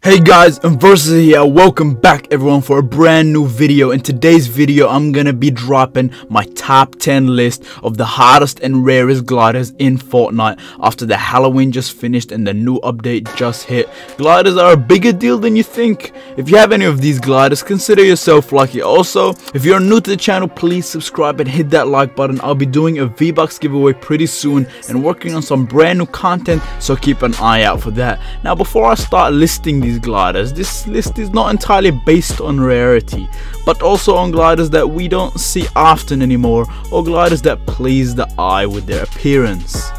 Hey guys, Inversus here. Welcome back everyone for a brand new video. In today's video I'm gonna be dropping my top 10 list of the hottest and rarest gliders in Fortnite after the Halloween just finished and the new update just hit. Gliders are a bigger deal than you think. If you have any of these gliders, consider yourself lucky. Also, if you're new to the channel, please subscribe and hit that like button. I'll be doing a V-Bucks giveaway pretty soon and working on some brand new content, so keep an eye out for that. Now before I start listing these gliders, this list is not entirely based on rarity, but also on gliders that we don't see often anymore, or gliders that please the eye with their appearance.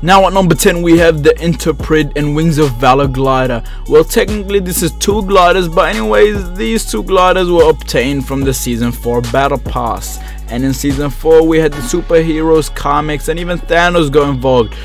Now at number 10 we have the Interpret and Wings of Valor glider. Well, technically this is two gliders, but anyways, these two gliders were obtained from the Season 4 Battle Pass. And in Season 4 we had the superheroes, comics, and even Thanos got involved.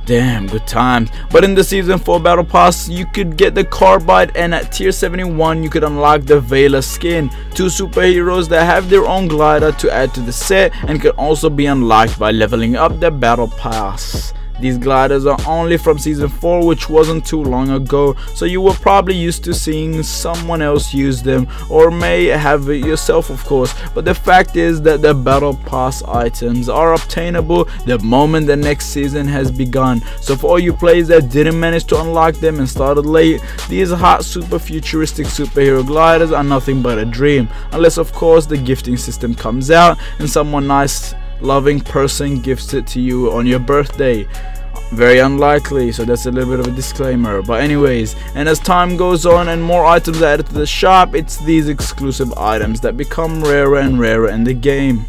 Damn, good times. But in the Season 4 Battle Pass you could get the Carbide, and at tier 71 you could unlock the Vela skin. Two superheroes that have their own glider to add to the set and could also be unlocked by leveling up the Battle Pass. These gliders are only from Season 4, which wasn't too long ago, so you were probably used to seeing someone else use them, or may have it yourself of course. But the fact is that the Battle Pass items are obtainable the moment the next season has begun. So for all you players that didn't manage to unlock them and started late, these hot super futuristic superhero gliders are nothing but a dream, unless of course the gifting system comes out and someone nice loving person gifts it to you on your birthday. Very unlikely, so that's a little bit of a disclaimer. But anyways, and as time goes on and more items are added to the shop, it's these exclusive items that become rarer and rarer in the game.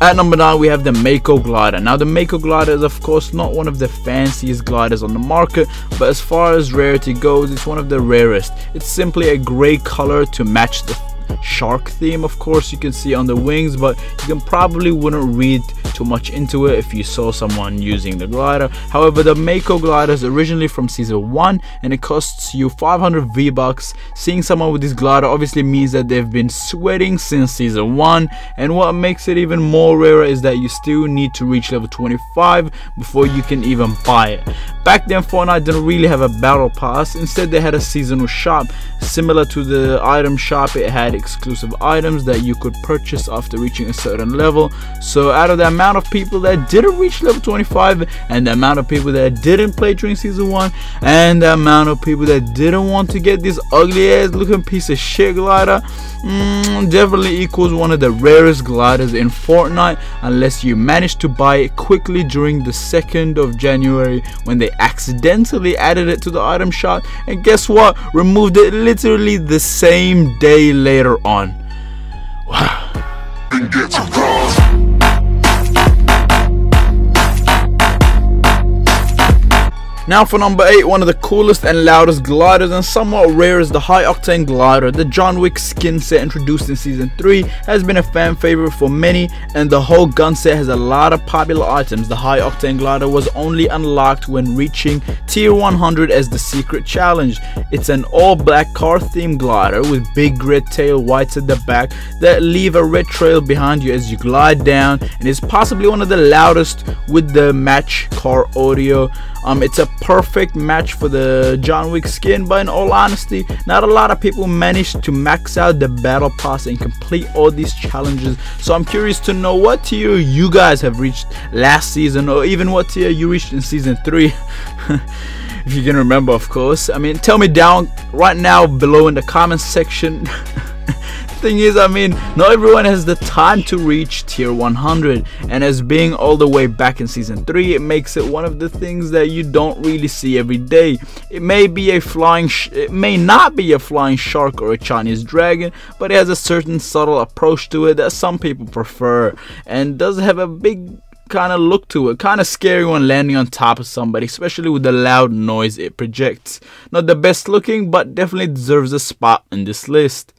At number 9 we have the Mako glider. Now the Mako glider is of course not one of the fanciest gliders on the market, but as far as rarity goes, it's one of the rarest. It's simply a gray color to match the shark theme, of course, you can see on the wings, but you probably wouldn't read too much into it if you saw someone using the glider. However, the Mako glider is originally from Season 1 and it costs you 500 V-Bucks. Seeing someone with this glider obviously means that they've been sweating since Season 1, and what makes it even more rarer is that you still need to reach level 25 before you can even buy it. Back then Fortnite didn't really have a battle pass, instead they had a seasonal shop. Similar to the item shop, it had exclusive items that you could purchase after reaching a certain level. So out of the amount of people that didn't reach level 25, and the amount of people that didn't play during Season 1, and the amount of people that didn't want to get this ugly ass looking piece of shit glider, definitely equals one of the rarest gliders in Fortnite, unless you manage to buy it quickly during the 2nd of January when they accidentally added it to the item shop, and guess what, removed it literally the same day later on. Wow. Now for number 8, one of the coolest and loudest gliders and somewhat rare is the High Octane glider. The John Wick skin set introduced in Season 3 has been a fan favorite for many, and the whole gun set has a lot of popular items. The High Octane glider was only unlocked when reaching tier 100 as the secret challenge. It's an all black car themed glider with big red tail whites at the back that leave a red trail behind you as you glide down, and is possibly one of the loudest with the match car audio. It's a perfect match for the John Wick skin, but in all honesty, not a lot of people managed to max out the battle pass and complete all these challenges. So I'm curious to know what tier you guys have reached last season, or even what tier you reached in Season 3. If you can remember, of course. I mean, tell me down right now below in the comments section. Thing is, I mean, not everyone has the time to reach tier 100, and as being all the way back in Season 3, it makes it one of the things that you don't really see every day. It may be a it may not be a flying shark or a Chinese dragon, but it has a certain subtle approach to it that some people prefer, and does have a big kind of look to it, kind of scary when landing on top of somebody, especially with the loud noise it projects. Not the best looking, but definitely deserves a spot in this list.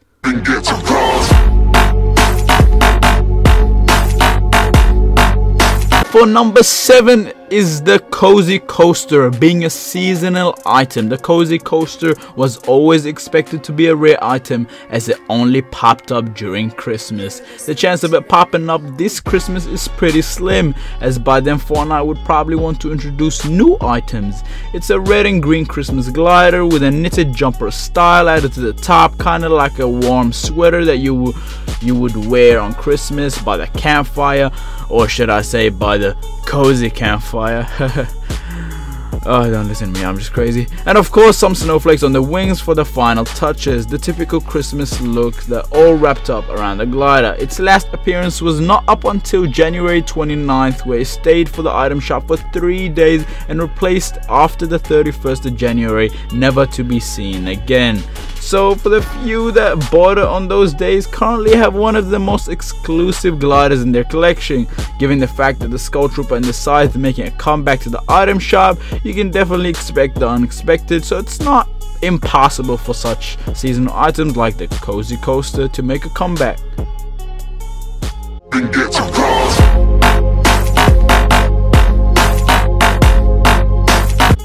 For number 7 is the Cozy Coaster. Being a seasonal item, the Cozy Coaster was always expected to be a rare item as it only popped up during Christmas. The chance of it popping up this Christmas is pretty slim, as by then Fortnite would probably want to introduce new items. It's a red and green Christmas glider with a knitted jumper style added to the top, kind of like a warm sweater that you would wear on Christmas by the campfire, or should I say by the cozy campfire. Oh, don't listen to me, I'm just crazy. And of course some snowflakes on the wings for the final touches, the typical Christmas look that all wrapped up around the glider. Its last appearance was not up until January 29th, where it stayed for the item shop for 3 days and replaced after the 31st of January, never to be seen again. So for the few that bought it on those days, currently have one of the most exclusive gliders in their collection. Given the fact that the Skull Trooper and the Scythe are making a comeback to the item shop, you can definitely expect the unexpected, so it's not impossible for such seasonal items like the Cozy Coaster to make a comeback.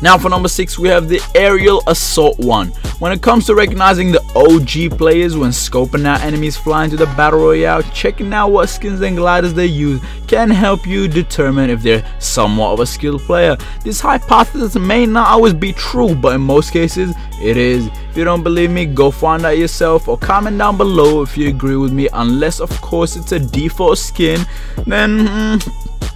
Now for number 6 we have the Aerial Assault 1. When it comes to recognizing the OG players when scoping out enemies flying to the Battle Royale, checking out what skins and gliders they use can help you determine if they're somewhat of a skilled player. This hypothesis may not always be true, but in most cases it is. If you don't believe me, go find out yourself or comment down below if you agree with me, unless of course it's a default skin, then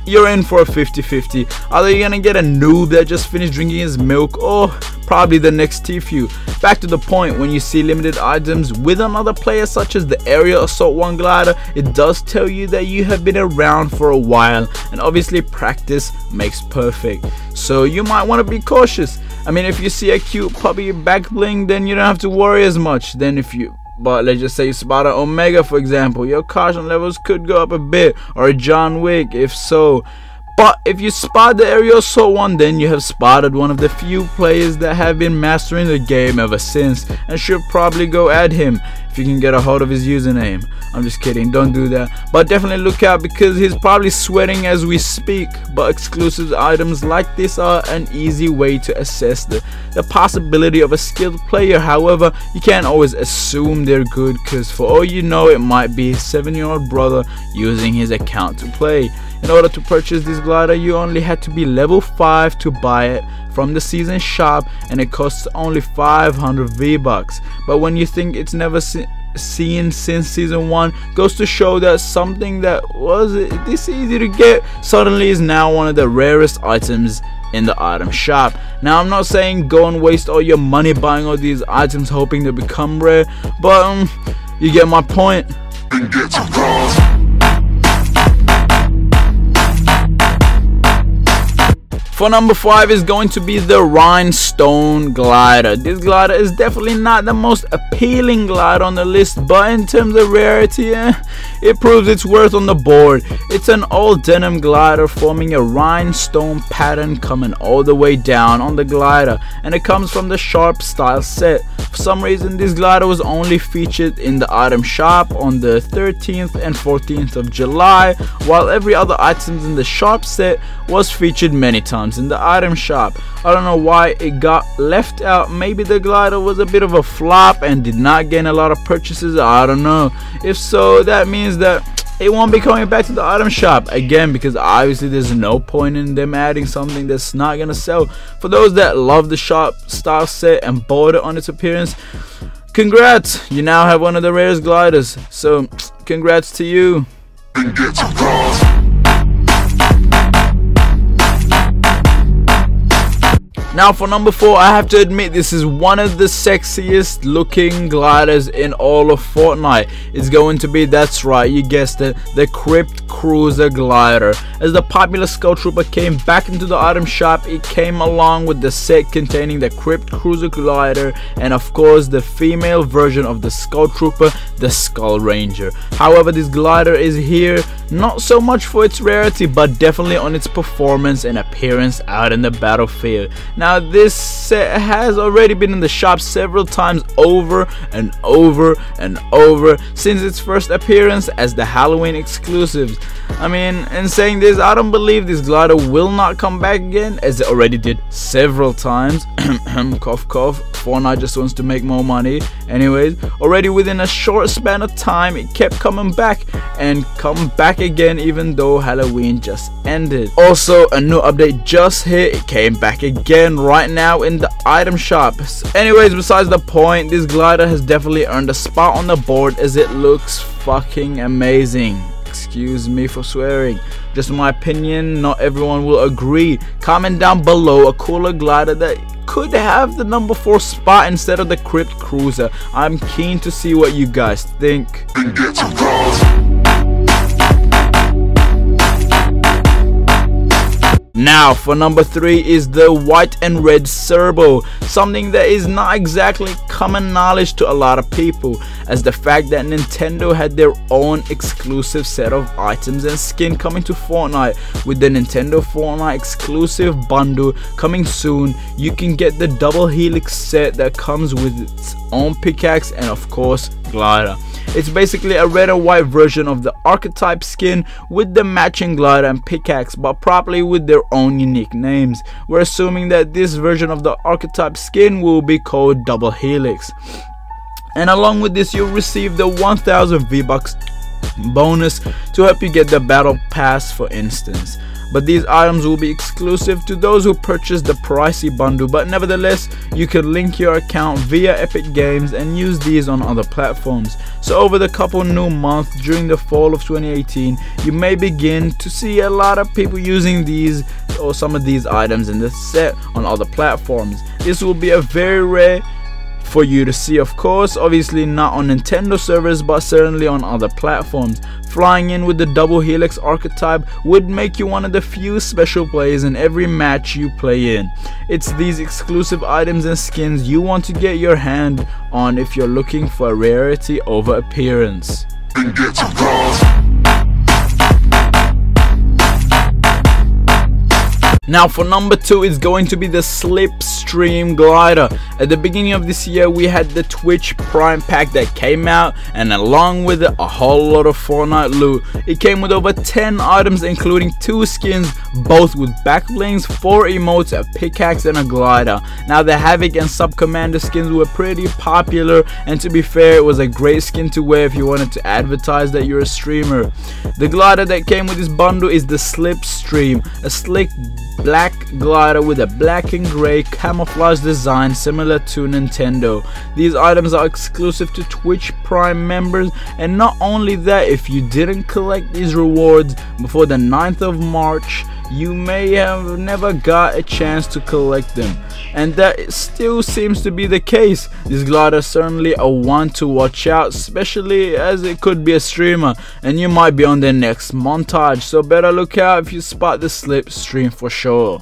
you're in for a 50-50. Either you're gonna get a noob that just finished drinking his milk, or probably the next Tfue. Back to the point, when you see limited items with another player such as the Aerial Assault 1 glider, it does tell you that you have been around for a while, and obviously practice makes perfect. So you might want to be cautious. I mean, if you see a cute puppy back bling, then you don't have to worry as much. But let's just say you spot an Omega, for example, your caution levels could go up a bit, or a John Wick if so. But if you spot the Aerial Assault 1, then you have spotted one of the few players that have been mastering the game ever since, and should probably go at him if you can get a hold of his username. I'm just kidding, don't do that, but definitely look out because he's probably sweating as we speak. But exclusive items like this are an easy way to assess the possibility of a skilled player. However, you can't always assume they're good, because for all you know it might be his 7-year-old brother using his account to play. In order to purchase this glider, you only had to be level 5 to buy it from the season shop, and it costs only 500 V-Bucks. But when you think it's never seen since season 1, goes to show that something that was this easy to get suddenly is now one of the rarest items in the item shop. Now I'm not saying go and waste all your money buying all these items hoping to become rare, but you get my point. For number 5 is going to be the Rhinestone Glider. This glider is definitely not the most appealing glider on the list, but in terms of rarity, it proves its worth on the board. It's an all denim glider forming a rhinestone pattern coming all the way down on the glider, and it comes from the Sharp style set. For some reason this glider was only featured in the item shop on the 13th and 14th of July, while every other items in the Sharp set was featured many times in the item shop. I don't know why it got left out. Maybe the glider was a bit of a flop and did not gain a lot of purchases, I don't know. If so, that means that it won't be coming back to the item shop again, because obviously there's no point in them adding something that's not gonna sell. For those that love the Sharp style set and bought it on its appearance, congrats, you now have one of the rarest gliders, so congrats to you. Now for number 4, I have to admit this is one of the sexiest looking gliders in all of Fortnite. It's going to be, that's right, you guessed it, the Crypt Cruiser Glider. As the popular Skull Trooper came back into the item shop, it came along with the set containing the Crypt Cruiser Glider and of course the female version of the Skull Trooper, the Skull Ranger. However, this glider is here not so much for its rarity, but definitely on its performance and appearance out in the battlefield. Now Now this set has already been in the shop several times over and over and over since its first appearance as the Halloween exclusives. I mean, in saying this, I don't believe this glider will not come back again, as it already did several times. Cough cough, Fortnite just wants to make more money. Anyways, already within a short span of time it kept coming back and come back again, even though Halloween just ended. Also, a new update just hit, it came back again right now in the item shop. Anyways, besides the point, this glider has definitely earned a spot on the board as it looks fucking amazing. Excuse me for swearing, just my opinion, not everyone will agree. Comment down below a cooler glider that could have the number 4 spot instead of the Crypt Cruiser. I'm keen to see what you guys think. Now for number 3 is the white and red Cerbo, something that is not exactly common knowledge to a lot of people, as the fact that Nintendo had their own exclusive set of items and skin coming to Fortnite. With the Nintendo Fortnite exclusive bundle coming soon, you can get the double helix set that comes with its own pickaxe and of course glider. It's basically a red and white version of the archetype skin with the matching glider and pickaxe, but probably with their own unique names. We're assuming that this version of the archetype skin will be called Double Helix. And along with this, you'll receive the 1000 V-Bucks bonus to help you get the battle pass, for instance. But these items will be exclusive to those who purchase the pricey bundle, but nevertheless you can link your account via Epic Games and use these on other platforms. So over the couple new months during the fall of 2018, you may begin to see a lot of people using these or some of these items in the set on other platforms. This will be a very rare for you to see, of course, obviously not on Nintendo servers, but certainly on other platforms. Flying in with the double helix archetype would make you one of the few special players in every match you play in. It's these exclusive items and skins you want to get your hand on if you're looking for rarity over appearance. Now for number 2 is going to be the Slipstream glider. At the beginning of this year we had the Twitch Prime pack that came out, and along with it a whole lot of Fortnite loot. It came with over 10 items including 2 skins, both with back blings, 4 emotes, a pickaxe and a glider. Now the Havoc and Sub Commander skins were pretty popular, and to be fair it was a great skin to wear if you wanted to advertise that you're a streamer. The glider that came with this bundle is the Slipstream, a slick black glider with a black and gray camouflage design similar to Nintendo. These items are exclusive to Twitch Prime members, and not only that, if you didn't collect these rewards before the 9th of March, you may have never got a chance to collect them, and that still seems to be the case. This glider is certainly a one to watch out, especially as it could be a streamer and you might be on their next montage, so better look out if you spot the Slipstream for sure.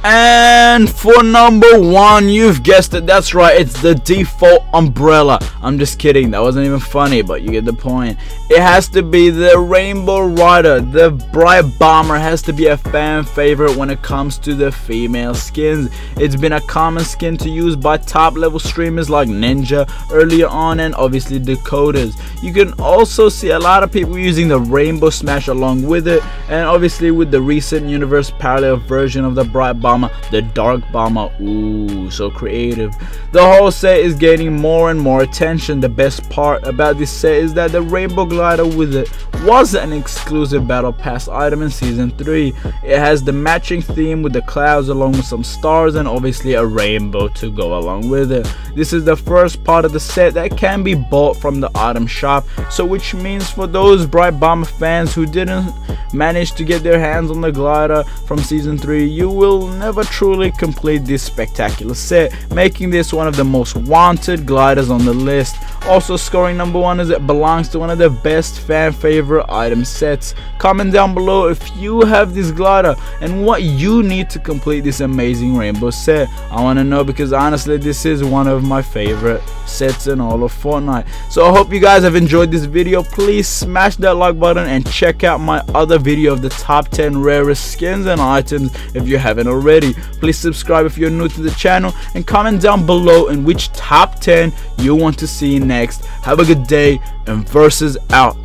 And for number 1, you've guessed it, that's right, it's the default umbrella. I'm just kidding, that wasn't even funny, but you get the point. It has to be the Rainbow Rider. The Bright Bomber has to be a fan favorite when it comes to the female skins. It's been a common skin to use by top level streamers like Ninja earlier on, and obviously Dakotaz. You can also see a lot of people using the Rainbow Smash along with it, and obviously with the recent universe parallel version of the Bright Bomber, the Dark Bomber. Ooh, so creative. The whole set is gaining more and more attention. The best part about this set is that the Rainbow glider with it was an exclusive battle pass item in season 3. It has the matching theme with the clouds along with some stars, and obviously a rainbow to go along with it. This is the first part of the set that can be bought from the item shop, so which means for those Bright Bomber fans who didn't manage to get their hands on the glider from season 3, you will never truly complete this spectacular set, making this one of the most wanted gliders on the list. Also scoring number 1 as it belongs to one of the best fan favorite item sets. Comment down below if you have this glider and what you need to complete this amazing rainbow set. I want to know, because honestly this is one of my favorite sets in all of Fortnite. So I hope you guys have enjoyed this video. Please smash that like button and check out my other video of the top 10 rarest skins and items if you haven't already. Please subscribe if you're new to the channel and comment down below in which top 10 you want to see next. Have a good day, and Versus out.